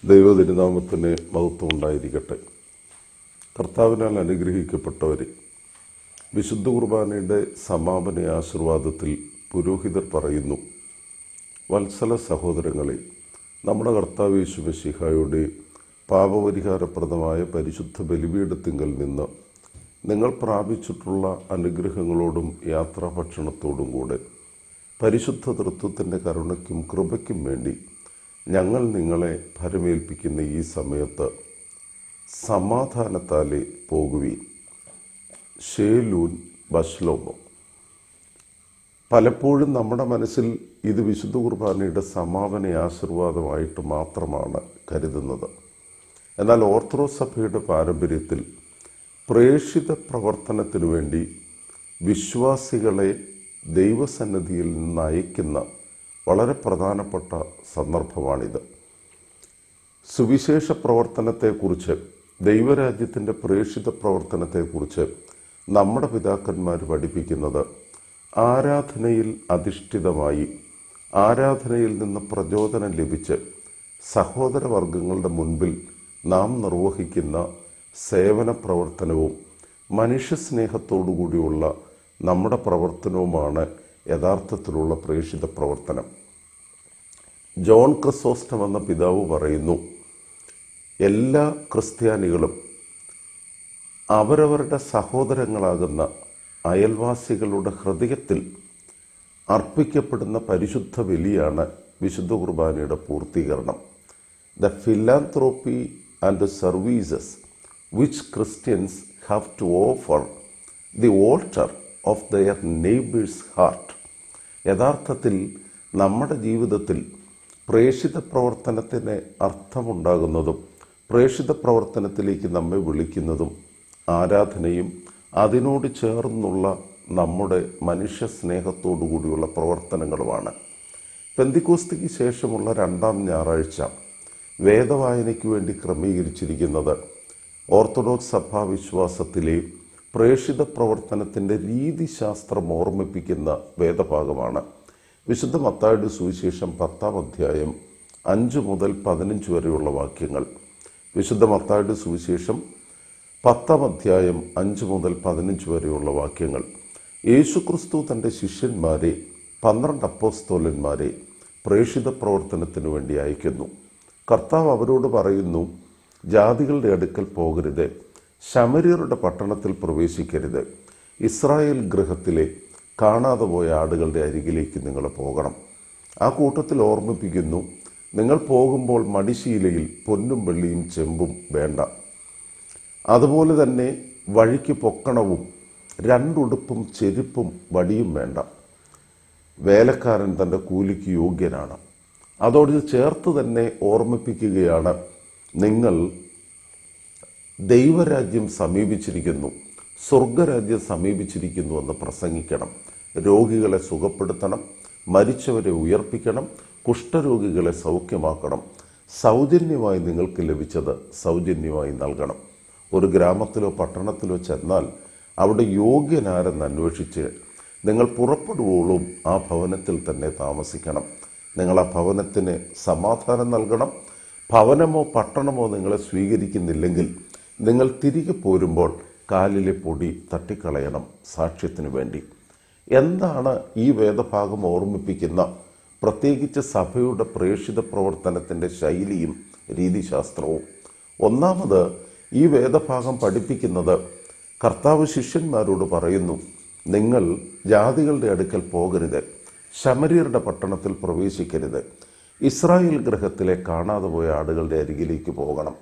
ദൈവതിരുനാമത്തിന് മഹത്വം ഉണ്ടായിരിക്കട്ടെ. കർത്താവിനാൽ അനുഗ്രഹിക്കപ്പെട്ടവരെ, വിശുദ്ധ കുർബാനയുടെ സമാപന ആശീർവാദത്തിൽ പുരോഹിതർ പറയുന്നു: വത്സല സഹോദരങ്ങളെ, നമ്മുടെ കർത്താവ് യേശു മിശിഹായുടെ പാപപരിഹാരപ്രദമായ പരിശുദ്ധ ബലിപീഠത്തിങ്കൽ നിന്ന് നിങ്ങൾ പ്രാപിച്ചിട്ടുള്ള അനുഗ്രഹങ്ങളോടും യാത്രാഭക്ഷണത്തോടും കൂടെ പരിശുദ്ധ തൃത്വത്തിൻ്റെ കരുണയ്ക്കും കൃപയ്ക്കും വേണ്ടി ഞങ്ങൾ നിങ്ങളെ ഭരമേൽപ്പിക്കുന്ന ഈ സമയത്ത് സമാധാനത്താലെ പോകുവീൻ. ഷേലൂൻ ബശ്ലോമോ. പലപ്പോഴും നമ്മുടെ മനസ്സിൽ ഇത് വിശുദ്ധ കുർബാനയുടെ സമാപന ആശീർവാദമായിട്ട് മാത്രമാണ് കരുതുന്നത്. എന്നാൽ ഓർത്തഡോക്സ് സഭയുടെ പാരമ്പര്യത്തിൽ പ്രേക്ഷിത പ്രവർത്തനത്തിനു വേണ്ടി വിശ്വാസികളെ ദൈവസന്നിധിയിൽ നിന്ന് അയക്കുന്ന വളരെ പ്രധാനപ്പെട്ട സന്ദർഭമാണിത്. സുവിശേഷ പ്രവർത്തനത്തെക്കുറിച്ച്, ദൈവരാജ്യത്തിൻ്റെ പ്രേക്ഷിത പ്രവർത്തനത്തെക്കുറിച്ച് നമ്മുടെ പിതാക്കന്മാർ പഠിപ്പിക്കുന്നത് ആരാധനയിൽ അധിഷ്ഠിതമായി, ആരാധനയിൽ നിന്ന് പ്രചോദനം ലഭിച്ച് സഹോദരവർഗങ്ങളുടെ മുൻപിൽ നാം നിർവഹിക്കുന്ന സേവന പ്രവർത്തനവും മനുഷ്യസ്നേഹത്തോടുകൂടിയുള്ള നമ്മുടെ പ്രവർത്തനവുമാണ് യഥാർത്ഥത്തിലുള്ള പ്രേക്ഷിത പ്രവർത്തനം. ജോൺ ക്രിസോസ്റ്റം എന്ന പിതാവ് പറയുന്നു, എല്ലാ ക്രിസ്ത്യാനികളും അവരവരുടെ സഹോദരങ്ങളാകുന്ന അയൽവാസികളുടെ ഹൃദയത്തിൽ അർപ്പിക്കപ്പെടുന്ന പരിശുദ്ധ ബലിയാണ് വിശുദ്ധ കുർബാനയുടെ പൂർത്തീകരണം. The philanthropy and the services which Christians have to offer the altar of their neighbours heart. യഥാർത്ഥത്തിൽ നമ്മുടെ ജീവിതത്തിൽ പ്രേക്ഷിത പ്രവർത്തനത്തിന് അർത്ഥമുണ്ടാകുന്നതും പ്രേക്ഷിത പ്രവർത്തനത്തിലേക്ക് നമ്മെ വിളിക്കുന്നതും ആരാധനയും അതിനോട് ചേർന്നുള്ള നമ്മുടെ മനുഷ്യ സ്നേഹത്തോടു കൂടിയുള്ള പ്രവർത്തനങ്ങളുമാണ്. പെന്തിക്കോസ്തിക്ക് ശേഷമുള്ള 2-ാം ഞായറാഴ്ച വേദവായനയ്ക്ക് വേണ്ടി ക്രമീകരിച്ചിരിക്കുന്നത് ഓർത്തഡോക്സ് സഭാവിശ്വാസത്തിലെ പ്രേക്ഷിത പ്രവർത്തനത്തിൻ്റെ രീതിശാസ്ത്രം ഓർമ്മിപ്പിക്കുന്ന വേദഭാഗമാണ്. വിശുദ്ധ മത്തായിയുടെ സുവിശേഷം 10-ാം അധ്യായം 5 മുതൽ 15 വരെയുള്ള വാക്യങ്ങൾ. വിശുദ്ധ മത്തായിയുടെ സുവിശേഷം 10-ാം അധ്യായം 5 മുതൽ 15 വരെയുള്ള വാക്യങ്ങൾ. യേശുക്രിസ്തു തൻ്റെ ശിഷ്യന്മാരെ, 12 അപ്പോസ്തലന്മാരെ പ്രേക്ഷിത പ്രവർത്തനത്തിനു വേണ്ടി അയക്കുന്നു. കർത്താവ് അവരോട് പറയുന്നു, ജാതികളുടെ അടുക്കൽ പോകരുത്, ശമര്യരുടെ പട്ടണത്തിൽ പ്രവേശിക്കരുത്, ഇസ്രായേൽ ഗൃഹത്തിലെ കാണാതെ പോയ ആടുകളുടെ അരികിലേക്ക് നിങ്ങൾ പോകണം. ആ കൂട്ടത്തിൽ ഓർമ്മിപ്പിക്കുന്നു, നിങ്ങൾ പോകുമ്പോൾ മടിശീലയിൽ പൊന്നും വെള്ളിയും ചെമ്പും വേണ്ട. അതുപോലെ തന്നെ വഴിക്ക് പൊക്കണവും 2 ഉടുപ്പും ചെരുപ്പും വടിയും വേണ്ട. വേലക്കാരൻ തൻ്റെ കൂലിക്ക് യോഗ്യനാണ്. അതോട് ചേർത്ത് തന്നെ ഓർമ്മിപ്പിക്കുകയാണ്, നിങ്ങൾ ദൈവരാജ്യം സമീപിച്ചിരിക്കുന്നു, സ്വർഗരാജ്യം സമീപിച്ചിരിക്കുന്നു എന്ന് പ്രസംഗിക്കണം. രോഗികളെ സുഖപ്പെടുത്തണം, മരിച്ചവരെ ഉയർപ്പിക്കണം, കുഷ്ഠരോഗികളെ സൗഖ്യമാക്കണം. സൗജന്യമായി നിങ്ങൾക്ക് ലഭിച്ചത് സൗജന്യമായി നൽകണം. ഒരു ഗ്രാമത്തിലോ പട്ടണത്തിലോ ചെന്നാൽ അവിടെ യോഗ്യനാരെന്ന് അന്വേഷിച്ച് നിങ്ങൾ പുറപ്പെടുവോളും ആ ഭവനത്തിൽ തന്നെ താമസിക്കണം. നിങ്ങൾ ആ ഭവനത്തിന് സമാധാനം നൽകണം. ഭവനമോ പട്ടണമോ നിങ്ങളെ സ്വീകരിക്കുന്നില്ലെങ്കിൽ നിങ്ങൾ തിരികെ പോരുമ്പോൾ കാലിലെ പൊടി തട്ടിക്കളയണം സാക്ഷ്യത്തിനു വേണ്ടി. എന്താണ് ഈ വേദഭാഗം ഓർമ്മിപ്പിക്കുന്ന പ്രത്യേകിച്ച് സഭയുടെ പ്രേക്ഷിത പ്രവർത്തനത്തിൻ്റെ ശൈലിയും രീതിശാസ്ത്രവും? ഒന്നാമത്, ഈ വേദഭാഗം പഠിപ്പിക്കുന്നത് കർത്താവ് ശിഷ്യന്മാരോട് പറയുന്നു, നിങ്ങൾ ജാതികളുടെ അടുക്കൽ പോകരുത്, ശമര്യരുടെ പട്ടണത്തിൽ പ്രവേശിക്കരുത്, ഇസ്രായേൽ ഗൃഹത്തിലെ കാണാതെ പോയ ആടുകളുടെ അരികിലേക്ക് പോകണം.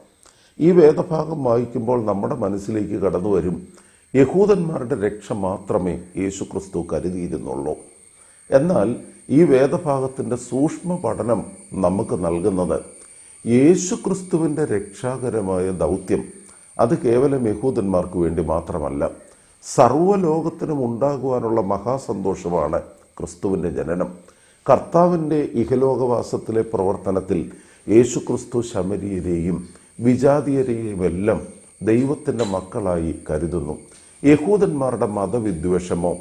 ഈ വേദഭാഗം വായിക്കുമ്പോൾ നമ്മുടെ മനസ്സിലേക്ക് കടന്നു വരും, യഹൂദന്മാരുടെ രക്ഷ മാത്രമേ യേശുക്രിസ്തു കരുതിയിരുന്നുള്ളൂ. എന്നാൽ ഈ വേദഭാഗത്തിൻ്റെ സൂക്ഷ്മ പഠനം നമുക്ക് നൽകുന്നത് യേശുക്രിസ്തുവിൻ്റെ രക്ഷാകരമായ ദൗത്യം അത് കേവലം യഹൂദന്മാർക്ക് വേണ്ടി മാത്രമല്ല, സർവ്വലോകത്തിനും ഉണ്ടാകുവാനുള്ള മഹാസന്തോഷമാണ് ക്രിസ്തുവിൻ്റെ ജനനം. കർത്താവിൻ്റെ ഇഹലോകവാസത്തിലെ പ്രവർത്തനത്തിൽ യേശുക്രിസ്തു ശമര്യരെയും വിജാതീയരെയുമെല്ലാം ദൈവത്തിൻ്റെ മക്കളായി കരുതുന്നു. യഹൂദന്മാരുടെ മതവിദ്വേഷമോ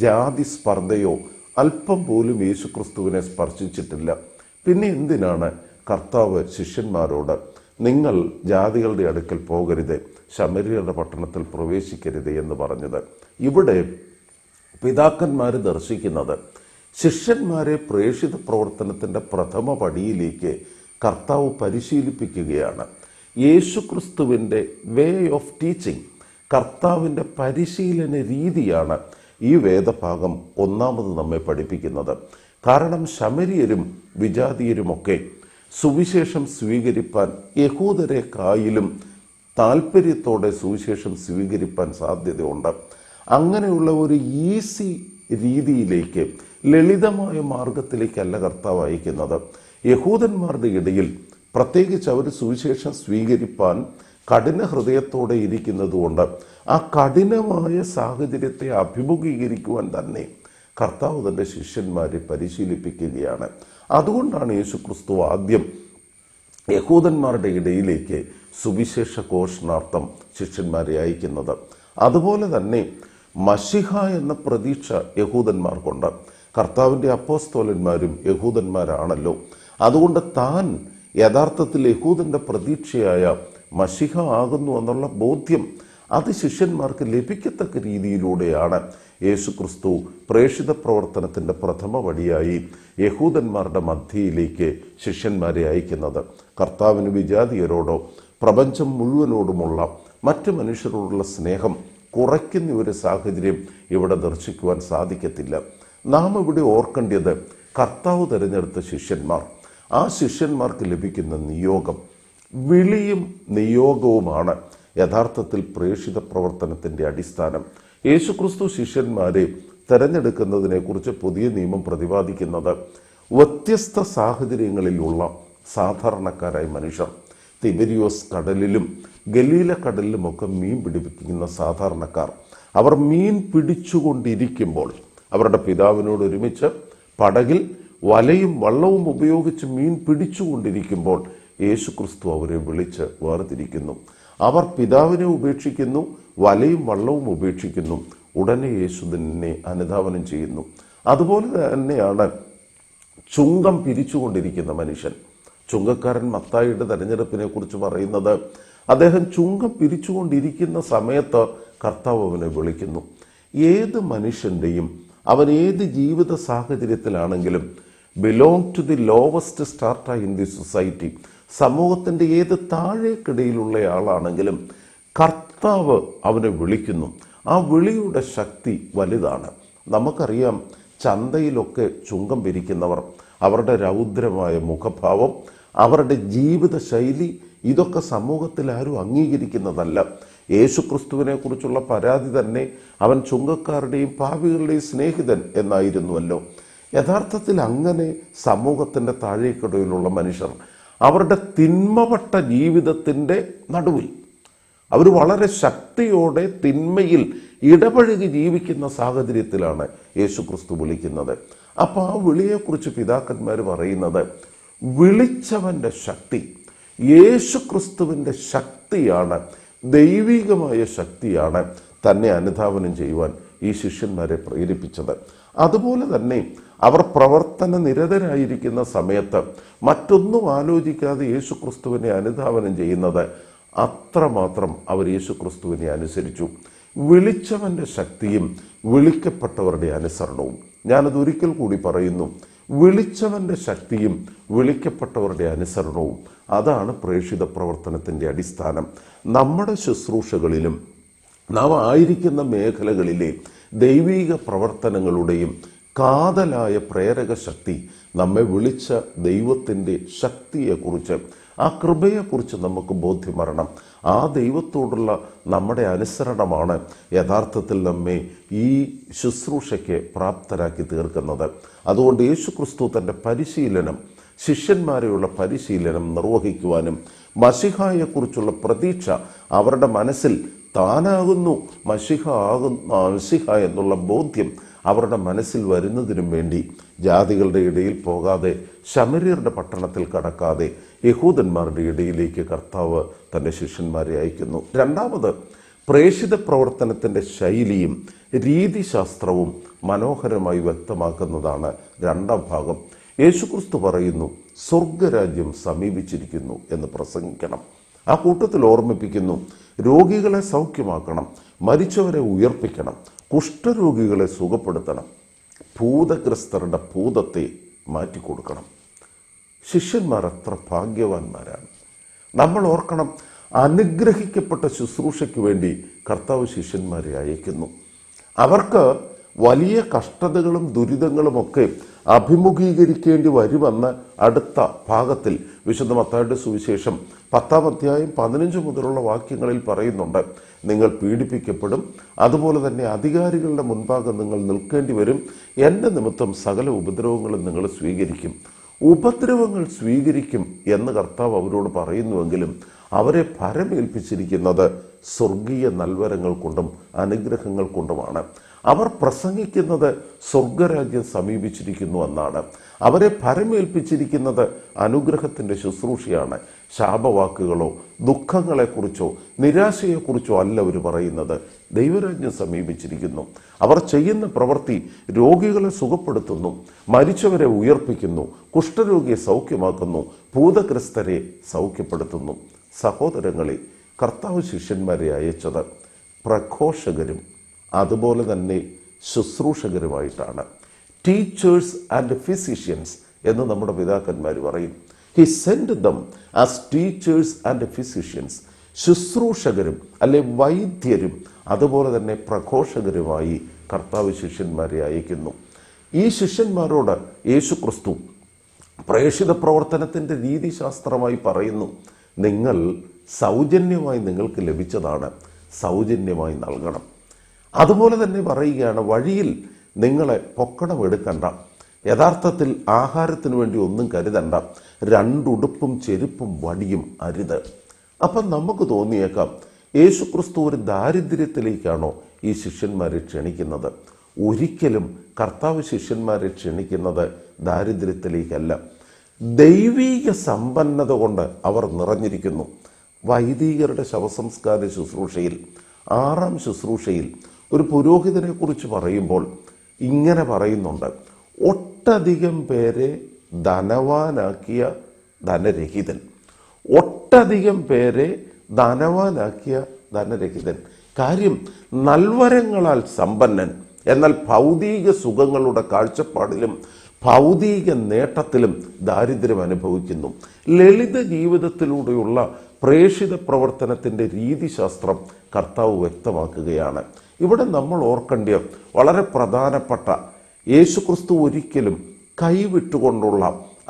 ജാതി സ്പർദ്ധയോ അല്പം പോലും യേശുക്രിസ്തുവിനെ സ്പർശിച്ചിട്ടില്ല. പിന്നെ എന്തിനാണ് കർത്താവ് ശിഷ്യന്മാരോട് നിങ്ങൾ ജാതികളുടെ അടുക്കൽ പോകരുത്, ശമര്യരുടെ പട്ടണത്തിൽ പ്രവേശിക്കരുത് എന്ന് പറഞ്ഞത്? ഇവിടെ പിതാക്കന്മാർ ദർശിക്കുന്നത് ശിഷ്യന്മാരെ പ്രേക്ഷിത പ്രവർത്തനത്തിൻ്റെ പ്രഥമ പടിയിലേക്ക് കർത്താവ് പരിശീലിപ്പിക്കുകയാണ്. യേശുക്രിസ്തുവിൻ്റെ വേ ഓഫ് ടീച്ചിങ്, കർത്താവിൻ്റെ പരിശീലന രീതിയാണ് ഈ വേദഭാഗം ഒന്നാമത് നമ്മെ പഠിപ്പിക്കുന്നത്. കാരണം ശമര്യരും വിജാതീയരുമൊക്കെ സുവിശേഷം സ്വീകരിപ്പാൻ യഹൂദരെക്കായിലും താല്പര്യത്തോടെ സുവിശേഷം സ്വീകരിപ്പാൻ സാധ്യതയുണ്ട്. അങ്ങനെയുള്ള ഒരു ഈസി രീതിയിലേക്ക്, ലളിതമായ മാർഗത്തിലേക്കല്ല കർത്താവ് അയക്കുന്നത്. യഹൂദന്മാരുടെ ഇടയിൽ പ്രത്യേകിച്ച് അവർ സുവിശേഷം സ്വീകരിപ്പാൻ കഠിന ഹൃദയത്തോടെ ഇരിക്കുന്നതുകൊണ്ട് ആ കഠിനമായ സാഹചര്യത്തെ അഭിമുഖീകരിക്കുവാൻ തന്നെ കർത്താവ് തൻ്റെ ശിഷ്യന്മാരെ പരിശീലിപ്പിക്കുകയാണ്. അതുകൊണ്ടാണ് യേശുക്രിസ്തു ആദ്യം യഹൂദന്മാരുടെ ഇടയിലേക്ക് സുവിശേഷ ഘോഷണാർത്ഥം ശിഷ്യന്മാരെ അയക്കുന്നത്. അതുപോലെ തന്നെ മശിഹ എന്ന പ്രതീക്ഷ യഹൂദന്മാർക്കുണ്ട്. കർത്താവിൻ്റെ അപ്പോസ്തലന്മാരും യഹൂദന്മാരാണല്ലോ. അതുകൊണ്ട് താൻ യഥാർത്ഥത്തിൽ യഹൂദൻ്റെ പ്രതീക്ഷയായ മശിഹ ആകുന്നു എന്നുള്ള ബോധ്യം അത് ശിഷ്യന്മാർക്ക് ലഭിക്കത്തക്ക രീതിയിലൂടെയാണ് യേശുക്രിസ്തു പ്രേക്ഷിത പ്രവർത്തനത്തിൻ്റെ പ്രഥമ പടിയായി യഹൂദന്മാരുടെ മധ്യയിലേക്ക് ശിഷ്യന്മാരെ അയക്കുന്നത്. കർത്താവിന് വിജാതീയരോടോ പ്രപഞ്ചം മുഴുവനോടുമുള്ള മറ്റ് മനുഷ്യരോടുള്ള സ്നേഹം കുറയ്ക്കുന്ന ഒരു സാഹചര്യം ഇവിടെ ദർശിക്കുവാൻ സാധിക്കത്തില്ല. നാം ഇവിടെ ഓർക്കേണ്ടത് കർത്താവ് തിരഞ്ഞെടുത്ത ശിഷ്യന്മാർ, ആ ശിഷ്യന്മാർക്ക് ലഭിക്കുന്ന നിയോഗം, വിളിയും നിയോഗവുമാണ് യഥാർത്ഥത്തിൽ പ്രേക്ഷിത പ്രവർത്തനത്തിൻ്റെ അടിസ്ഥാനം. യേശുക്രിസ്തു ശിഷ്യന്മാരെ തിരഞ്ഞെടുക്കുന്നതിനെക്കുറിച്ച് പുതിയ നിയമം പ്രതിപാദിക്കുന്നത് വ്യത്യസ്ത സാഹചര്യങ്ങളിലുള്ള സാധാരണക്കാരായ മനുഷ്യർ, തിബരിയോസ് കടലിലും ഗലീല കടലിലുമൊക്കെ മീൻ പിടിപ്പിക്കുന്ന സാധാരണക്കാർ, അവർ മീൻ പിടിച്ചുകൊണ്ടിരിക്കുമ്പോൾ അവരുടെ പിതാവിനോട് ഒരുമിച്ച് പടകിൽ വലയും വള്ളവും ഉപയോഗിച്ച് മീൻ പിടിച്ചുകൊണ്ടിരിക്കുമ്പോൾ യേശുക്രിസ്തു അവരെ വിളിച്ച് വേർതിരിക്കുന്നു. അവർ പിതാവിനെ ഉപേക്ഷിക്കുന്നു, വലയും വള്ളവും ഉപേക്ഷിക്കുന്നു. ഉടനെ യേശു തന്നെ അനുധാവനം ചെയ്യുന്നു. അതുപോലെ തന്നെയാണ് ചുങ്കം പിരിച്ചുകൊണ്ടിരിക്കുന്ന മനുഷ്യൻ. ചുങ്കക്കാരൻ മത്തായിയുടെ തെരഞ്ഞെടുപ്പിനെ കുറിച്ച് പറയുന്നത്, അദ്ദേഹം ചുങ്കം പിരിച്ചുകൊണ്ടിരിക്കുന്ന സമയത്ത് കർത്താവ് അവനെ വിളിക്കുന്നു. ഏത് മനുഷ്യൻ്റെയും അവൻ ഏത് ജീവിത സാഹചര്യത്തിലാണെങ്കിലും belong to the lowest strata in the society, സമൂഹത്തിൻ്റെ ഏത് താഴേക്കിടയിലുള്ള ആളാണെങ്കിലും കർത്താവ് അവനെ വിളിക്കുന്നു. ആ വിളിയുടെ ശക്തി വലുതാണ്. നമുക്കറിയാം, ചന്തയിലൊക്കെ ചുങ്കം പിരിക്കുന്നവർ, അവരുടെ രൗദ്രമായ മുഖഭാവം, അവരുടെ ജീവിത ശൈലി, ഇതൊക്കെ സമൂഹത്തിൽ ആരും അംഗീകരിക്കുന്നതല്ല. യേശുക്രിസ്തുവിനെ കുറിച്ചുള്ള പരാതി തന്നെ അവൻ ചുങ്കക്കാരുടെയും പാപികളുടെയും സ്നേഹിതൻ എന്നായിരുന്നുവല്ലോ. യഥാർത്ഥത്തിൽ അങ്ങനെ സമൂഹത്തിൻ്റെ താഴേക്കിടയിലുള്ള മനുഷ്യർ അവരുടെ തിന്മപ്പെട്ട ജീവിതത്തിൻ്റെ നടുവിൽ അവർ വളരെ ശക്തിയോടെ തിന്മയിൽ ഇടപഴകി ജീവിക്കുന്ന സാഹചര്യത്തിലാണ് യേശുക്രിസ്തു വിളിക്കുന്നത്. അപ്പോൾ ആ വിളിയെക്കുറിച്ച് പിതാക്കന്മാർ പറയുന്നത്, വിളിച്ചവൻ്റെ ശക്തി, യേശുക്രിസ്തുവിൻ്റെ ശക്തിയാണ്, ദൈവികമായ ശക്തിയാണ് തന്നെ അനുധാവനം ചെയ്യുവാൻ ഈ ശിഷ്യന്മാരെ പ്രേരിപ്പിച്ചത്. അതുപോലെ തന്നെ അവർ പ്രവർത്തന നിരതരായിരിക്കുന്ന സമയത്ത് മറ്റൊന്നും ആലോചിക്കാതെ യേശുക്രിസ്തുവിനെ അനുധാവനം ചെയ്യുന്നത് അത്രമാത്രം അവർ യേശുക്രിസ്തുവിനെ അനുസരിച്ചു. വിളിച്ചവൻ്റെ ശക്തിയും വിളിക്കപ്പെട്ടവരുടെ അനുസരണവും. ഞാനത് ഒരിക്കൽ കൂടി പറയുന്നു, വിളിച്ചവൻ്റെ ശക്തിയും വിളിക്കപ്പെട്ടവരുടെ അനുസരണവും, അതാണ് പ്രേക്ഷിത പ്രവർത്തനത്തിൻ്റെ അടിസ്ഥാനം. നമ്മുടെ ശുശ്രൂഷകളിലും നാം ആയിരിക്കുന്ന മേഖലകളിലെ ദൈവിക പ്രവർത്തനങ്ങളുടെയും കാതലായ പ്രേരക ശക്തി, നമ്മെ വിളിച്ച ദൈവത്തിൻ്റെ ശക്തിയെക്കുറിച്ച്, ആ കൃപയെക്കുറിച്ച് നമുക്ക് ബോധ്യം വരണം. ആ ദൈവത്തോടുള്ള നമ്മുടെ അനുസരണമാണ് യഥാർത്ഥത്തിൽ നമ്മെ ഈ ശുശ്രൂഷയ്ക്ക് പ്രാപ്തരാക്കി തീർക്കുന്നത്. അതുകൊണ്ട് യേശുക്രിസ്തു തൻ്റെ പരിശീലനം, ശിഷ്യന്മാരെയുള്ള പരിശീലനം നിർവഹിക്കുവാനും മശിഹായെക്കുറിച്ചുള്ള പ്രതീക്ഷ അവരുടെ മനസ്സിൽ താനാകുന്നു മശിഹ എന്നുള്ള ബോധ്യം അവരുടെ മനസ്സിൽ വരുന്നതിനും വേണ്ടി ജാതികളുടെ ഇടയിൽ പോകാതെ, ശമര്യരുടെ പട്ടണത്തിൽ കടക്കാതെ യഹൂദന്മാരുടെ ഇടയിലേക്ക് കർത്താവ് തൻ്റെ ശിഷ്യന്മാരെ അയക്കുന്നു. രണ്ടാമത്, പ്രേക്ഷിത പ്രവർത്തനത്തിൻ്റെ ശൈലിയും രീതിശാസ്ത്രവും മനോഹരമായി വ്യക്തമാക്കുന്നതാണ് രണ്ടാം ഭാഗം. യേശുക്രിസ്തു പറയുന്നു, സ്വർഗരാജ്യം സമീപിച്ചിരിക്കുന്നു എന്ന് പ്രസംഗിക്കണം. ആ കൂട്ടത്തിൽ ഓർമ്മിപ്പിക്കുന്നു, രോഗികളെ സൗഖ്യമാക്കണം, മരിച്ചവരെ ഉയർപ്പിക്കണം, കുഷ്ഠരോഗികളെ സുഖപ്പെടുത്തണം, ഭൂതഗ്രസ്തരുടെ ഭൂതത്തെ മാറ്റിക്കൊടുക്കണം. ശിഷ്യന്മാർ എത്ര ഭാഗ്യവാന്മാരാണ്. നമ്മൾ ഓർക്കണം, അനുഗ്രഹിക്കപ്പെട്ട ശുശ്രൂഷയ്ക്ക് വേണ്ടി കർത്താവ് ശിഷ്യന്മാരെ അയക്കുന്നു. അവർക്ക് വലിയ കഷ്ടതകളും ദുരിതങ്ങളുമൊക്കെ അഭിമുഖീകരിക്കേണ്ടി വരുമെന്ന് അടുത്ത ഭാഗത്തിൽ വിശുദ്ധ മത്തായിയുടെ സുവിശേഷം 10-ാം അധ്യായം 15 മുതലുള്ള വാക്യങ്ങളിൽ പറയുന്നുണ്ട്. നിങ്ങൾ പീഡിപ്പിക്കപ്പെടും, അതുപോലെ തന്നെ അധികാരികളുടെ മുൻപാകെ നിങ്ങൾ നിൽക്കേണ്ടി വരും, എൻ്റെ നിമിത്തം സകല ഉപദ്രവങ്ങളും നിങ്ങൾ സ്വീകരിക്കും. ഉപദ്രവങ്ങൾ സ്വീകരിക്കും എന്ന് കർത്താവ് അവരോട് പറയുന്നുവെങ്കിലും അവരെ ഭരമേൽപ്പിച്ചിരിക്കുന്നത് സ്വർഗീയ നൽവരങ്ങൾ കൊണ്ടും അനുഗ്രഹങ്ങൾ കൊണ്ടുമാണ്. അവർ പ്രസംഗിക്കുന്നത് സ്വർഗരാജ്യം സമീപിച്ചിരിക്കുന്നു എന്നാണ്. അവരെ ഭരമേൽപ്പിച്ചിരിക്കുന്നത് അനുഗ്രഹത്തിൻ്റെ ശുശ്രൂഷയാണ്. ശാപവാക്കുകളോ ദുഃഖങ്ങളെക്കുറിച്ചോ നിരാശയെക്കുറിച്ചോ അല്ല അവർ പറയുന്നത്. ദൈവരാജ്യം സമീപിച്ചിരിക്കുന്നു. അവർ ചെയ്യുന്ന പ്രവൃത്തി രോഗികളെ സുഖപ്പെടുത്തുന്നു, മരിച്ചവരെ ഉയർപ്പിക്കുന്നു, കുഷ്ഠരോഗിയെ സൗഖ്യമാക്കുന്നു, ഭൂതഗ്രസ്തരെ സൗഖ്യപ്പെടുത്തുന്നു. സഹോദരങ്ങളെ, കർത്താവ് ശിഷ്യന്മാരെ അയച്ചത് പ്രഘോഷകരും അതുപോലെ തന്നെ ശുശ്രൂഷകരുമായിട്ടാണ്. ടീച്ചേഴ്സ് ആൻഡ് ഫിസിഷ്യൻസ് എന്ന് നമ്മുടെ പിതാക്കന്മാർ പറയും. He send them as teachers and physicians. ശുശ്രൂഷകരും അല്ലെ വൈദ്യരും അതുപോലെ തന്നെ പ്രഘോഷകരുമായി കർത്താവ് ശിഷ്യന്മാരെ അയക്കുന്നു. ഈ ശിഷ്യന്മാരോട് യേശുക്രിസ്തു പ്രേക്ഷിത പ്രവർത്തനത്തിൻ്റെ രീതിശാസ്ത്രമായി പറയുന്നു, നിങ്ങൾ സൗജന്യമായി നിങ്ങൾക്ക് ലഭിച്ചതാണ്, സൗജന്യമായി നൽകണം. അതുപോലെ തന്നെ പറയുകയാണ്, വഴിയിൽ നിങ്ങളെ പൊക്കണം എടുക്കണ്ട, യഥാർത്ഥത്തിൽ ആഹാരത്തിന് വേണ്ടി ഒന്നും കരുതണ്ട, രണ്ടുടുപ്പും ചെരുപ്പും വടിയും അരുത്. അപ്പം നമുക്ക് തോന്നിയേക്കാം, യേശുക്രിസ്തു ഒരു ദാരിദ്ര്യത്തിലേക്കാണോ ഈ ശിഷ്യന്മാരെ ക്ഷണിക്കുന്നത്? ഒരിക്കലും കർത്താവ് ശിഷ്യന്മാരെ ക്ഷണിക്കുന്നത് ദാരിദ്ര്യത്തിലേക്കല്ല. ദൈവീക സമ്പന്നത കൊണ്ട് അവർ നിറഞ്ഞിരിക്കുന്നു. വൈദികരുടെ ശവസംസ്കാര ശുശ്രൂഷയിൽ 6-ാം ശുശ്രൂഷയിൽ ഒരു പുരോഹിതനെ കുറിച്ച് പറയുമ്പോൾ ഇങ്ങനെ പറയുന്നുണ്ട്, ഒട്ടധികം പേരെ ധനവാനാക്കിയ ധനരഹിതൻ. ഒട്ടധികം പേരെ ധനവാനാക്കിയ ധനരഹിതൻ. കാര്യം, നൽവരങ്ങളാൽ സമ്പന്നൻ, എന്നാൽ ഭൗതിക സുഖങ്ങളുടെ കാഴ്ചപ്പാടിലും ഭൗതിക നേട്ടത്തിലും ദാരിദ്ര്യം അനുഭവിക്കുന്നു. ലളിത ജീവിതത്തിലൂടെയുള്ള പ്രേക്ഷിത പ്രവർത്തനത്തിൻ്റെ രീതിശാസ്ത്രം കർത്താവ് വ്യക്തമാക്കുകയാണ്. ഇവിടെ നമ്മൾ ഓർക്കേണ്ട വളരെ പ്രധാനപ്പെട്ട, യേശുക്രിസ്തു ഒരിക്കലും കൈവിട്ടുകൊണ്ടുള്ള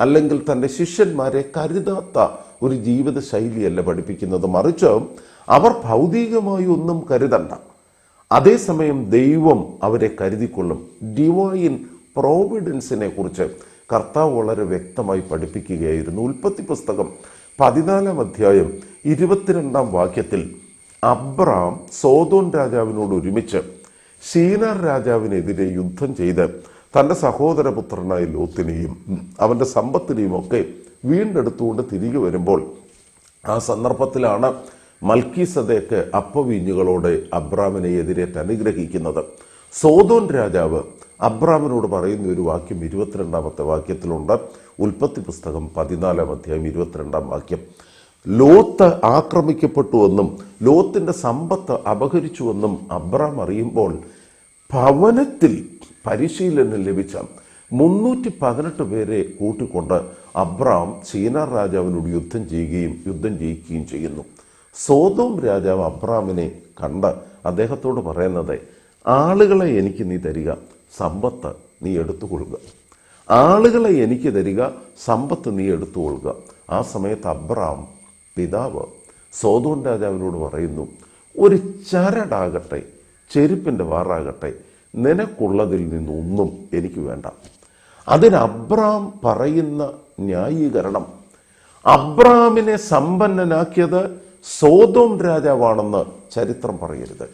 അല്ലെങ്കിൽ തൻ്റെ ശിഷ്യന്മാരെ കരുതാത്ത ഒരു ജീവിത ശൈലിയല്ല പഠിപ്പിക്കുന്നത്. മറിച്ച് അവർ ഭൗതികമായി ഒന്നും കരുതണ്ട, അതേസമയം ദൈവം അവരെ കരുതിക്കൊള്ളും. ഡിവൈൻ പ്രോവിഡൻസിനെ കുറിച്ച് കർത്താവ് വളരെ വ്യക്തമായി പഠിപ്പിക്കുകയായിരുന്നു. ഉൽപ്പത്തി പുസ്തകം 14-ാം അധ്യായം 22-ാം വാക്യത്തിൽ അബ്രാം സോദോം രാജാവിനോട് ഒരുമിച്ച് ശീനാർ രാജാവിനെതിരെ യുദ്ധം ചെയ്ത് തൻ്റെ സഹോദരപുത്രനായ ലോത്തിനെയും അവൻ്റെ സമ്പത്തിനെയും ഒക്കെ വീണ്ടെടുത്തുകൊണ്ട് തിരികെ വരുമ്പോൾ ആ സന്ദർഭത്തിലാണ് മൽക്കീസദേക്ക് അപ്പവീഞ്ഞുകളോടെ അബ്രാമിനെ എതിരേറ്റ് അനുഗ്രഹിക്കുന്നത്. സോദോം രാജാവ് അബ്രാമിനോട് പറയുന്ന ഒരു വാക്യം 22-ാമത്തെ വാക്യത്തിലുണ്ട്. ഉൽപ്പത്തി പുസ്തകം 14-ാം അധ്യായം 22-ാം വാക്യം. ലോത്ത് ആക്രമിക്കപ്പെട്ടുവെന്നും ലോത്തിൻ്റെ സമ്പത്ത് അപഹരിച്ചുവെന്നും അബ്രാം അറിയുമ്പോൾ ഭവനത്തിൽ പരിശീലനം ലഭിച്ച 318 പേരെ കൂട്ടിക്കൊണ്ട് അബ്രാം ശീനാർ രാജാവിനോട് യുദ്ധം ജയിക്കുകയും ചെയ്യുന്നു. സോദോം രാജാവ് അബ്രാമിനെ കണ്ട് അദ്ദേഹത്തോട് പറയുന്നത്, ആളുകളെ എനിക്ക് നീ തരിക, സമ്പത്ത് നീ എടുത്തുകൊള്ളുക. ആളുകളെ എനിക്ക് തരിക, സമ്പത്ത് നീ എടുത്തുകൊള്ളുക. ആ സമയത്ത് അബ്രാം പിതാവ് സോദോം രാജാവിനോട് പറയുന്നു, ഒരു ചരടാകട്ടെ, ചെരുപ്പിൻ്റെ വാറാകട്ടെ, നിനക്കുള്ളതിൽ നിന്നൊന്നും എനിക്ക് വേണ്ട. അതിന് അബ്രാം പറയുന്ന ന്യായീകരണം, അബ്രാമിനെ സമ്പന്നനാക്കിയത് സോദോം രാജാവാണെന്ന് ചരിത്രം പറയരുത്.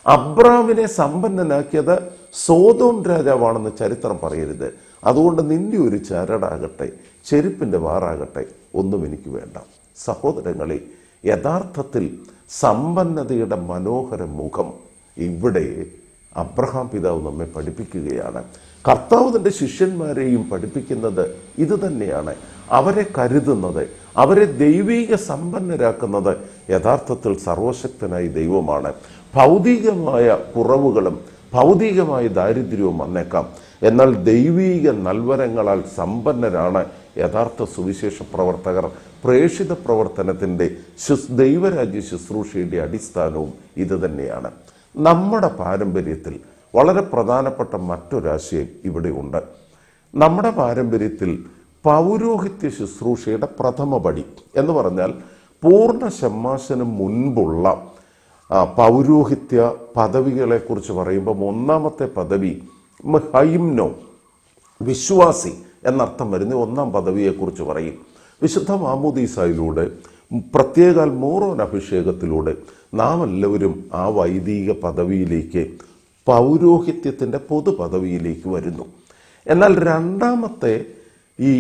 അബ്രാമിനെ സമ്പന്നനാക്കിയത് സോദോം രാജാവാണെന്ന് ചരിത്രം പറയരുത്. അതുകൊണ്ട് നിന്റെ ഒരു ചരടാകട്ടെ, ചെരുപ്പിൻ്റെ വാറാകട്ടെ, ഒന്നും എനിക്ക് വേണ്ട. സഹോദരങ്ങളെ, യഥാർത്ഥത്തിൽ സമ്പന്നതയുടെ മനോഹര മുഖം ഇവിടെ അബ്രഹാം പിതാവ് നമ്മെ പഠിപ്പിക്കുകയാണ്. കർത്താവ് തൻ്റെ ശിഷ്യന്മാരെയും പഠിപ്പിക്കുന്നത് ഇത് തന്നെയാണ്. അവരെ കരുതുന്നത്, അവരെ ദൈവീക സമ്പന്നരാക്കുന്നത് യഥാർത്ഥത്തിൽ സർവശക്തനായ ദൈവമാണ്. ഭൗതികമായ കുറവുകളും ഭൗതികമായ ദാരിദ്ര്യവും വന്നേക്കാം, എന്നാൽ ദൈവീക നൽവരങ്ങളാൽ സമ്പന്നരാണ് യഥാർത്ഥ സുവിശേഷ പ്രവർത്തകർ. പ്രേഷിത പ്രവർത്തനത്തിൻ്റെ ദൈവരാജ്യ ശുശ്രൂഷയുടെ അടിസ്ഥാനവും ഇത് തന്നെയാണ്. നമ്മുടെ പാരമ്പര്യത്തിൽ വളരെ പ്രധാനപ്പെട്ട മറ്റൊരാശയം ഇവിടെ ഉണ്ട്. നമ്മുടെ പാരമ്പര്യത്തിൽ പൗരോഹിത്യ ശുശ്രൂഷയുടെ പ്രഥമ പടി എന്ന് പറഞ്ഞാൽ പൂർണ്ണ ഷമ്മാശന് മുൻപുള്ള പൗരോഹിത്യ പദവികളെക്കുറിച്ച് പറയുമ്പം ഒന്നാമത്തെ പദവി ഹൈംനോ, വിശ്വാസി എന്നർത്ഥം വരുന്ന ഒന്നാം പദവിയെക്കുറിച്ച് പറയും. വിശുദ്ധ മാമോദീസായിലൂടെ പ്രത്യേകാൽ മോറോൻ അഭിഷേകത്തിലൂടെ നാം എല്ലാവരും ആ വൈദിക പദവിയിലേക്ക്, പൗരോഹിത്യത്തിൻ്റെ പൊതു പദവിയിലേക്ക് വരുന്നു. എന്നാൽ രണ്ടാമത്തെ ഈ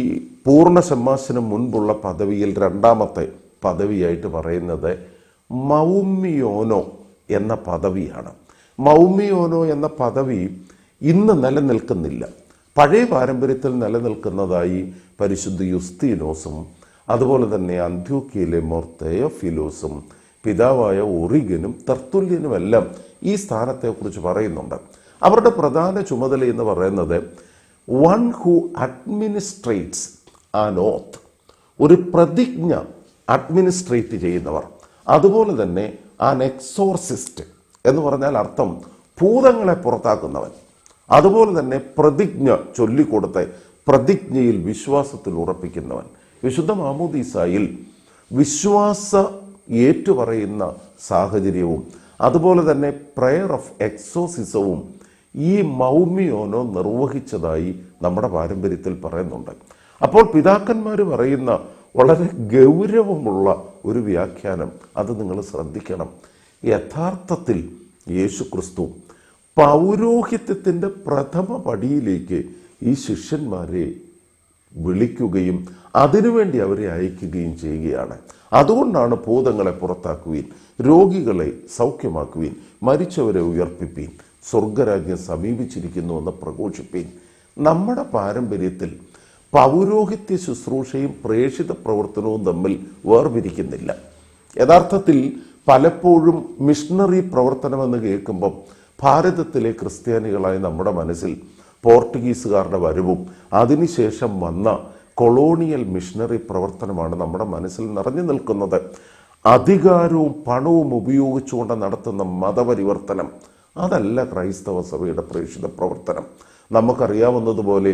പൂർണ്ണ ഷമ്മാശന് മുൻപുള്ള പദവിയിൽ രണ്ടാമത്തെ പദവിയായിട്ട് പറയുന്നത് മൗമിയോനോ എന്ന പദവിയാണ്. മൗമിയോനോ എന്ന പദവി ഇന്ന് നിലനിൽക്കുന്നില്ല. പഴയ പാരമ്പര്യത്തിൽ നിലനിൽക്കുന്നതായി പരിശുദ്ധ യുസ്തീനോസും അതുപോലെ തന്നെ അന്ത്യോക്യയിലെ മോർ തെയോഫിലോസും പിതാവായ ഒറിഗനും തെർത്തുല്യനുമെല്ലാം ഈ സ്ഥാനത്തെക്കുറിച്ച് പറയുന്നുണ്ട്. അവരുടെ പ്രധാന ചുമതല എന്ന് പറയുന്നത് വൺ ഹു അഡ്മിനിസ്ട്രേറ്റ്സ് ആൻ ഓത്ത്, ഒരു പ്രതിജ്ഞ അഡ്മിനിസ്ട്രേറ്റ് ചെയ്യുന്നവർ. അതുപോലെ തന്നെ ആൻ എക്സോർസിസ്റ്റ് എന്ന് പറഞ്ഞാൽ അർത്ഥം ഭൂതങ്ങളെ പുറത്താക്കുന്നവൻ. അതുപോലെ തന്നെ പ്രതിജ്ഞ ചൊല്ലിക്കൊടുത്ത് പ്രതിജ്ഞയിൽ വിശ്വാസത്തിൽ ഉറപ്പിക്കുന്നവൻ. വിശുദ്ധ മാമോദീസായിൽ വിശ്വാസ ഏറ്റുപറയുന്ന സാഹചര്യവും അതുപോലെ തന്നെ പ്രയർ ഓഫ് എക്സോസിസവും ഈ മൗമിയോനോ നിർവഹിച്ചതായി നമ്മുടെ പാരമ്പര്യത്തിൽ പറയുന്നുണ്ട്. അപ്പോൾ പിതാക്കന്മാർ പറയുന്ന വളരെ ഗൗരവമുള്ള ഒരു വ്യാഖ്യാനം, അത് നിങ്ങൾ ശ്രദ്ധിക്കണം. യഥാർത്ഥത്തിൽ യേശുക്രിസ്തു പൗരോഹിത്യത്തിൻ്റെ പ്രഥമ പടിയിലേക്ക് ഈ ശിഷ്യന്മാരെ വിളിക്കുകയും അതിനുവേണ്ടി അവരെ അയക്കുകയും ചെയ്യുകയാണ്. അതുകൊണ്ടാണ് ഭൂതങ്ങളെ പുറത്താക്കുവീൻ, രോഗികളെ സൗഖ്യമാക്കുവീൻ, മരിച്ചവരെ ഉയർപ്പിപ്പീൻ, സ്വർഗരാജ്യം സമീപിച്ചിരിക്കുന്നുവെന്ന് പ്രഘോഷിപ്പീൻ. നമ്മുടെ പാരമ്പര്യത്തിൽ പൗരോഹിത്യ ശുശ്രൂഷയും പ്രേഷിത പ്രവർത്തനവും തമ്മിൽ വേർപിരിക്കുന്നില്ല. യഥാർത്ഥത്തിൽ പലപ്പോഴും മിഷണറി പ്രവർത്തനമെന്ന് കേൾക്കുമ്പം ഭാരതത്തിലെ ക്രിസ്ത്യാനികളായ നമ്മുടെ മനസ്സിൽ പോർട്ടുഗീസുകാരുടെ വരവും അതിനുശേഷം വന്ന കൊളോണിയൽ മിഷണറി പ്രവർത്തനമാണ് നമ്മുടെ മനസ്സിൽ നിറഞ്ഞു നിൽക്കുന്നത്. അധികാരവും പണവും ഉപയോഗിച്ചുകൊണ്ട് നടത്തുന്ന മതപരിവർത്തനം അതല്ല ക്രൈസ്തവ സഭയുടെ പ്രേഷിത പ്രവർത്തനം. നമുക്കറിയാവുന്നതുപോലെ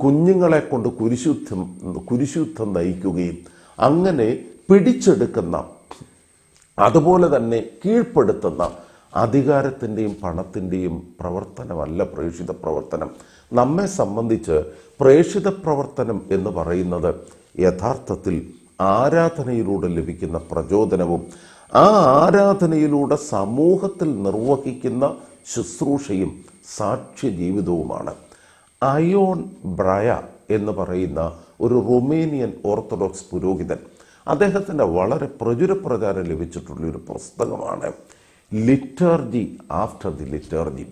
കുഞ്ഞുങ്ങളെ കൊണ്ട് കുരിശുദ്ധം നയിക്കുകയും അങ്ങനെ പിടിച്ചെടുക്കുന്ന അതുപോലെ തന്നെ കീഴ്പ്പെടുത്തുന്ന അധികാരത്തിൻ്റെയും പണത്തിൻ്റെയും പ്രവർത്തനമല്ല പ്രേഷിത പ്രവർത്തനം. നമ്മെ സംബന്ധിച്ച് പ്രേഷിത പ്രവർത്തനം എന്ന് പറയുന്നത് യഥാർത്ഥത്തിൽ ആരാധനയിലൂടെ ലഭിക്കുന്ന പ്രചോദനവും ആ ആരാധനയിലൂടെ സമൂഹത്തിൽ നിർവഹിക്കുന്ന ശുശ്രൂഷയും സാക്ഷ്യ ജീവിതവുമാണ്. അയോൺ ബ്രയ എന്ന് പറയുന്ന ഒരു റുമേനിയൻ ഓർത്തഡോക്സ് പുരോഹിതൻ, അദ്ദേഹത്തിൻ്റെ വളരെ പ്രചാരം ലഭിച്ചിട്ടുള്ളൊരു പുസ്തകമാണ് liturgy after the liturgy.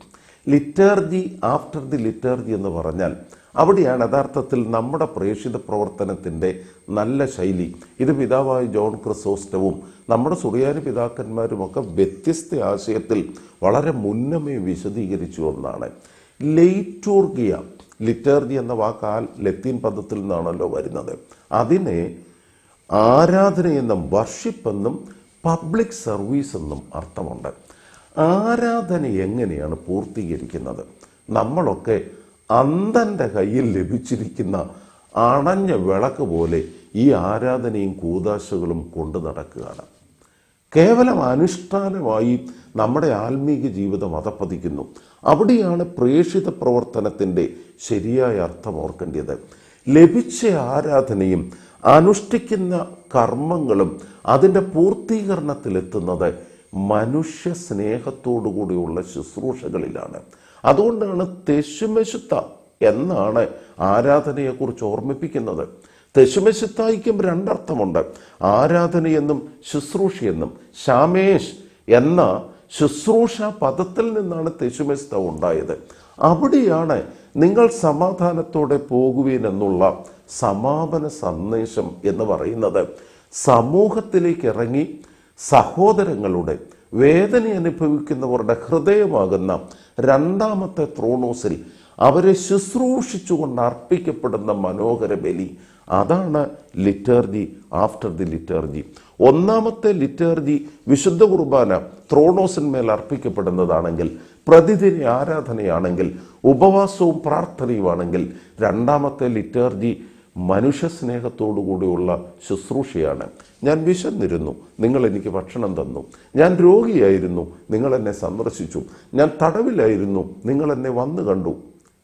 Liturgy after the liturgy എന്ന് പറഞ്ഞാൽ അവിടെയാണ് യഥാർത്ഥത്തിൽ നമ്മുടെ പ്രേഷിത പ്രവർത്തനത്തിൻ്റെ നല്ല ശൈലി. ഇത് പിതാവായ ജോൺ ക്രിസോസ്റ്റവും നമ്മുടെ സുറിയാനി പിതാക്കന്മാരുമൊക്കെ വ്യത്യസ്ത ആശയത്തിൽ വളരെ മുന്നമേ വിശദീകരിച്ചു ഒന്നാണ്. ലെയ്റ്റൂർഗിയ, ലിറ്റർജി എന്ന വാക്ക് ലത്തീൻ പദത്തിൽ നിന്നാണല്ലോ വരുന്നത്. അതിനെ ആരാധനയെന്നും വർഷിപ്പ് എന്നും പബ്ലിക് സർവീസ് എന്നും അർത്ഥമുണ്ട്. ആരാധന എങ്ങനെയാണ് പൂർത്തീകരിക്കുന്നത്? നമ്മളൊക്കെ അന്ധൻ്റെ കയ്യിൽ ലഭിച്ചിരിക്കുന്ന അണഞ്ഞ വിളക്ക് പോലെ ഈ ആരാധനയും കൂദാശകളും കൊണ്ടു നടക്കുകയാണ്. കേവലം അനുഷ്ഠാനമായി നമ്മുടെ ആത്മീക ജീവിതം അധപ്പതിക്കുന്നു. അവിടെയാണ് പ്രേഷിത പ്രവർത്തനത്തിൻ്റെ ശരിയായ അർത്ഥം ഓർക്കേണ്ടത്. ലഭിച്ച ആരാധനയും അനുഷ്ഠിക്കുന്ന കർമ്മങ്ങളും അതിൻ്റെ പൂർത്തീകരണത്തിലെത്തുന്നത് മനുഷ്യ സ്നേഹത്തോടുകൂടിയുള്ള ശുശ്രൂഷകളിലാണ്. അതുകൊണ്ടാണ് തെശുമെശുത്ത എന്നാണ് ആരാധനയെക്കുറിച്ച് ഓർമ്മിപ്പിക്കുന്നത്. തെശുമെശുത്തായിക്കും രണ്ടർത്ഥമുണ്ട്, ആരാധനയെന്നും ശുശ്രൂഷയെന്നും. ശാമേഷ് എന്ന ശുശ്രൂഷ പദത്തിൽ നിന്നാണ് തെശുമെസ്ത ഉണ്ടായത്. അവിടെയാണ് നിങ്ങൾ സമാധാനത്തോടെ പോകുവീൻ എന്നുള്ള സമാപന സന്ദേശം എന്ന് പറയുന്നത്. സമൂഹത്തിലേക്ക് ഇറങ്ങി സഹോദരങ്ങളുടെ വേദന അനുഭവിക്കുന്നവരുടെ ഹൃദയമാകുന്ന രണ്ടാമത്തെ ത്രോണോസിൽ അവരെ ശുശ്രൂഷിച്ചുകൊണ്ട് അർപ്പിക്കപ്പെടുന്ന മനോഹര ബലി, അതാണ് ലിറ്റർജി ആഫ്റ്റർ ദി ലിറ്റർജി. ഒന്നാമത്തെ ലിറ്റർജി വിശുദ്ധ കുർബാന ത്രോണോസിന്മേൽ അർപ്പിക്കപ്പെടുന്നതാണെങ്കിൽ, പ്രതിദിന ആരാധനയാണെങ്കിൽ, ഉപവാസവും പ്രാർത്ഥനയുമാണെങ്കിൽ, രണ്ടാമത്തെ ലിറ്റർജി മനുഷ്യ സ്നേഹത്തോടുകൂടിയുള്ള ശുശ്രൂഷയാണ്. ഞാൻ വിശന്നിരുന്നു, നിങ്ങൾ എനിക്ക് ഭക്ഷണം തന്നു. ഞാൻ രോഗിയായിരുന്നു, നിങ്ങൾ എന്നെ സന്ദർശിച്ചു. ഞാൻ തടവിലായിരുന്നു, നിങ്ങൾ എന്നെ വന്നു കണ്ടു.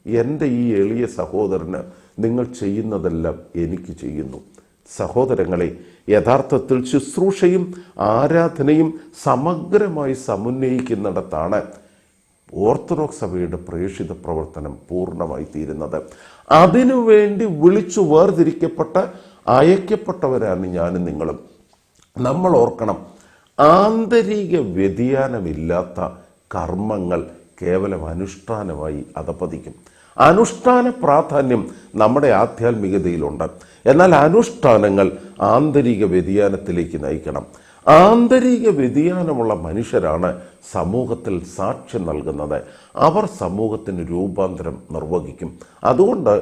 എൻ്റെ ഈ എളിയ സഹോദരന് നിങ്ങൾ ചെയ്യുന്നതെല്ലാം എനിക്ക് ചെയ്യുന്നു. സഹോദരങ്ങളെ, യഥാർത്ഥത്തിൽ ശുശ്രൂഷയും ആരാധനയും സമഗ്രമായി സമുന്നയിക്കുന്നിടത്താണ് ഓർത്തഡോക്സ് സഭയുടെ പ്രേക്ഷിത പ്രവർത്തനം പൂർണ്ണമായി തീരുന്നത്. അതിനുവേണ്ടി വിളിച്ചു വേർതിരിക്കപ്പെട്ട അയക്കപ്പെട്ടവരാണ് ഞാനും നിങ്ങളും. നമ്മൾ ഓർക്കണം, ആന്തരിക വ്യതിയാനമില്ലാത്ത കർമ്മങ്ങൾ കേവലം അനുഷ്ഠാനമായി അധപതിക്കും. അനുഷ്ഠാന പ്രാധാന്യം നമ്മുടെ ആധ്യാത്മികതയിലുണ്ട്. എന്നാൽ അനുഷ്ഠാനങ്ങൾ ആന്തരിക വ്യതിയാനത്തിലേക്ക് നയിക്കണം. ആന്തരിക വ്യതിയാനമുള്ള മനുഷ്യരാണ് സമൂഹത്തിൽ സാക്ഷ്യം നൽകുന്നത്. അവർ സമൂഹത്തിന് രൂപാന്തരം നിർവഹിക്കും. അതുകൊണ്ട്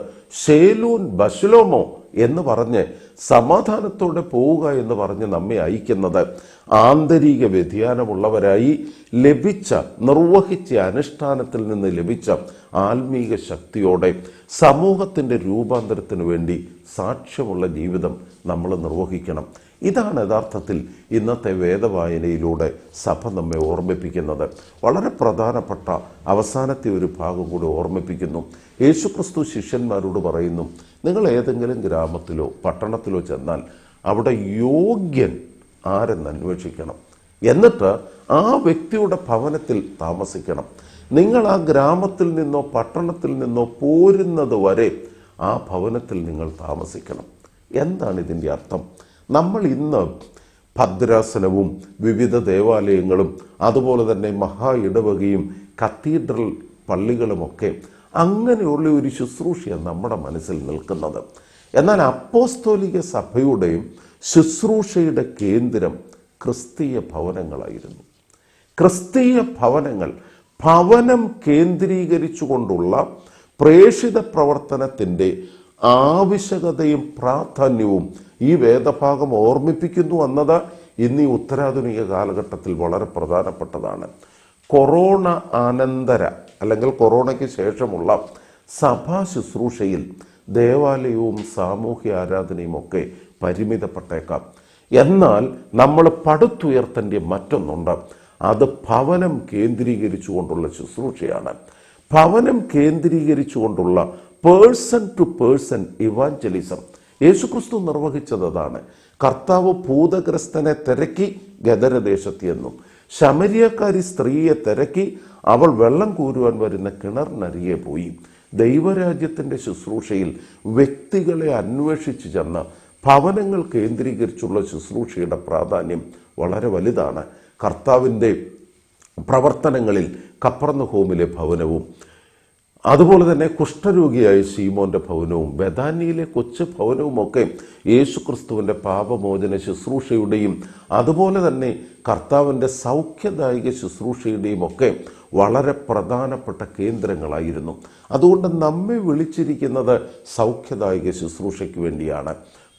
ശേലൂൻ ബശലോമോ എന്ന് പറഞ്ഞ് സമാധാനത്തോടെ പോവുക എന്ന് പറഞ്ഞ് നമ്മെ അയക്കുന്നത് ആന്തരിക വ്യതിയാനമുള്ളവരായി ലഭിച്ച, നിർവഹിച്ച അനുഷ്ഠാനത്തിൽ നിന്ന് ലഭിച്ച ആത്മീക ശക്തിയോടെ സമൂഹത്തിൻ്റെ രൂപാന്തരത്തിന് വേണ്ടി സാക്ഷ്യമുള്ള ജീവിതം നമ്മൾ നിർവഹിക്കണം. ഇതാണ് യഥാർത്ഥത്തിൽ ഇന്നത്തെ വേദവായനയിലൂടെ സഭ നമ്മെ ഓർമ്മിപ്പിക്കുന്നത്. വളരെ പ്രധാനപ്പെട്ട അവസാനത്തെ ഒരു ഭാഗം കൂടി ഓർമ്മിപ്പിക്കുന്നു. യേശുക്രിസ്തു ശിഷ്യന്മാരോട് പറയുന്നു, നിങ്ങൾ ഏതെങ്കിലും ഗ്രാമത്തിലോ പട്ടണത്തിലോ ചെന്നാൽ അവിടെ യോഗ്യൻ ആരെന്ന് അന്വേഷിക്കണം. എന്നിട്ട് ആ വ്യക്തിയുടെ ഭവനത്തിൽ താമസിക്കണം. നിങ്ങൾ ആ ഗ്രാമത്തിൽ നിന്നോ പട്ടണത്തിൽ നിന്നോ പോരുന്നത് വരെ ആ ഭവനത്തിൽ നിങ്ങൾ താമസിക്കണം. എന്താണ് ഇതിൻ്റെ അർത്ഥം? നമ്മൾ ഇന്ന് ഭദ്രാസനവും വിവിധ ദേവാലയങ്ങളും അതുപോലെ തന്നെ മഹാ ഇടവകയും കത്തീഡ്രൽ പള്ളികളുമൊക്കെ അങ്ങനെയുള്ള ഒരു ശുശ്രൂഷയാണ് നമ്മുടെ മനസ്സിൽ നിൽക്കുന്നത്. എന്നാൽ അപ്പോസ്തോലിക സഭയുടെയും ശുശ്രൂഷയുടെ കേന്ദ്രം ക്രിസ്തീയ ഭവനങ്ങളായിരുന്നു. ക്രിസ്തീയ ഭവനങ്ങൾ, ഭവനം കേന്ദ്രീകരിച്ചുകൊണ്ടുള്ള പ്രേക്ഷിത പ്രവർത്തനത്തിൻ്റെ ആവശ്യകതയും പ്രാധാന്യവും ഈ വേദഭാഗം ഓർമ്മിപ്പിക്കുന്നു എന്നത് ഇന്ന് ഈ ഉത്തരാധുനിക കാലഘട്ടത്തിൽ വളരെ പ്രധാനപ്പെട്ടതാണ്. കൊറോണ അനന്തര അല്ലെങ്കിൽ കൊറോണയ്ക്ക് ശേഷമുള്ള സഭാ ശുശ്രൂഷയിൽ ദേവാലയവും സാമൂഹ്യ ആരാധനയും ഒക്കെ പരിമിതപ്പെട്ടേക്കാം. എന്നാൽ നമ്മൾ പടുത്തുയർത്തേണ്ട മറ്റൊന്നുണ്ട്. അത് ഭവനം കേന്ദ്രീകരിച്ചുകൊണ്ടുള്ള ശുശ്രൂഷയാണ്. ഭവനം കേന്ദ്രീകരിച്ചുകൊണ്ടുള്ള പേഴ്സൺ ടു പേഴ്സൺ ഇവാഞ്ചലിസം യേശുക്രിസ്തു നിർവഹിച്ചത് അതാണ്. കർത്താവ് ഭൂതഗ്രസ്തനെ തിരക്കി ഗദരദേശത്തെന്നും ശമരിയക്കാരി സ്ത്രീയെ തിരക്കി അവൾ വെള്ളം കോരുവാൻ വരുന്ന കിണറിനരികെ പോയി. ദൈവരാജ്യത്തിൻ്റെ ശുശ്രൂഷയിൽ വ്യക്തികളെ അന്വേഷിച്ച് ചെന്ന് ഭവനങ്ങൾ കേന്ദ്രീകരിച്ചുള്ള ശുശ്രൂഷയുടെ പ്രാധാന്യം വളരെ വലുതാണ്. കർത്താവിൻ്റെ പ്രവർത്തനങ്ങളിൽ കപ്പർന്നഹൂമിലെ ഭവനവും അതുപോലെ തന്നെ കുഷ്ഠരോഗിയായ ശീമോന്റെ ഭവനവും ബഥാനിയിലെ കൊച്ചു ഭവനവുമൊക്കെ യേശുക്രിസ്തുവിൻ്റെ പാപമോചന ശുശ്രൂഷയുടെയും അതുപോലെ തന്നെ കർത്താവിൻ്റെ സൗഖ്യദായക ശുശ്രൂഷയുടെയും ഒക്കെ വളരെ പ്രധാനപ്പെട്ട കേന്ദ്രങ്ങളായിരുന്നു. അതുകൊണ്ട് നമ്മെ വിളിച്ചിരിക്കുന്നത് സൗഖ്യദായക ശുശ്രൂഷയ്ക്ക് വേണ്ടിയാണ്,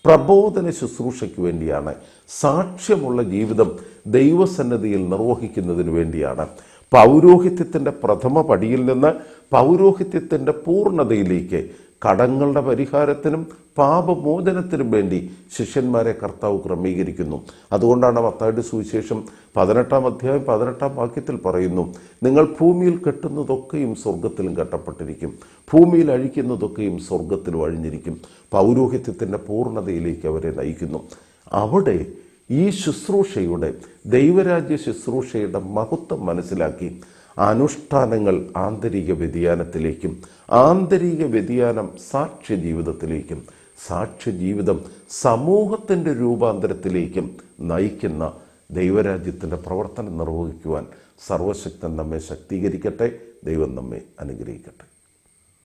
പ്രബോധന ശുശ്രൂഷയ്ക്ക് വേണ്ടിയാണ്, സാക്ഷ്യമുള്ള ജീവിതം ദൈവസന്നിധിയിൽ നിർവഹിക്കുന്നതിന് വേണ്ടിയാണ്. പൗരോഹിത്യത്തിൻ്റെ പ്രഥമ പടിയിൽ നിന്ന് പൗരോഹിത്യത്തിൻ്റെ പൂർണ്ണതയിലേക്ക് കടങ്ങളുടെ പരിഹാരത്തിനും പാപമോചനത്തിനും വേണ്ടി ശിഷ്യന്മാരെ കർത്താവ് ക്രമീകരിക്കുന്നു. അതുകൊണ്ടാണ് മത്തായിയുടെ സുവിശേഷം 18-ാം അധ്യായം 18-ാം വാക്യത്തിൽ പറയുന്നു, നിങ്ങൾ ഭൂമിയിൽ കെട്ടുന്നതൊക്കെയും സ്വർഗത്തിലും കെട്ടപ്പെട്ടിരിക്കും, ഭൂമിയിൽ അഴിക്കുന്നതൊക്കെയും സ്വർഗത്തിലും അഴിഞ്ഞിരിക്കും. പൗരോഹിത്യത്തിൻ്റെ പൂർണ്ണതയിലേക്ക് അവരെ നയിക്കുന്നു. അവിടെ ഈ ശുശ്രൂഷയുടെ, ദൈവരാജ്യ ശുശ്രൂഷയുടെ മഹത്വം മനസ്സിലാക്കി അനുഷ്ഠാനങ്ങൾ ആന്തരിക വ്യതിയാനത്തിലേക്കും, ആന്തരിക വ്യതിയാനം സാക്ഷ്യ ജീവിതത്തിലേക്കും, സാക്ഷ്യ ജീവിതം സമൂഹത്തിൻ്റെ രൂപാന്തരത്തിലേക്കും നയിക്കുന്ന ദൈവരാജ്യത്തിൻ്റെ പ്രവർത്തനം നിർവഹിക്കുവാൻ സർവശക്തൻ നമ്മെ ശക്തീകരിക്കട്ടെ. ദൈവം നമ്മെ അനുഗ്രഹിക്കട്ടെ.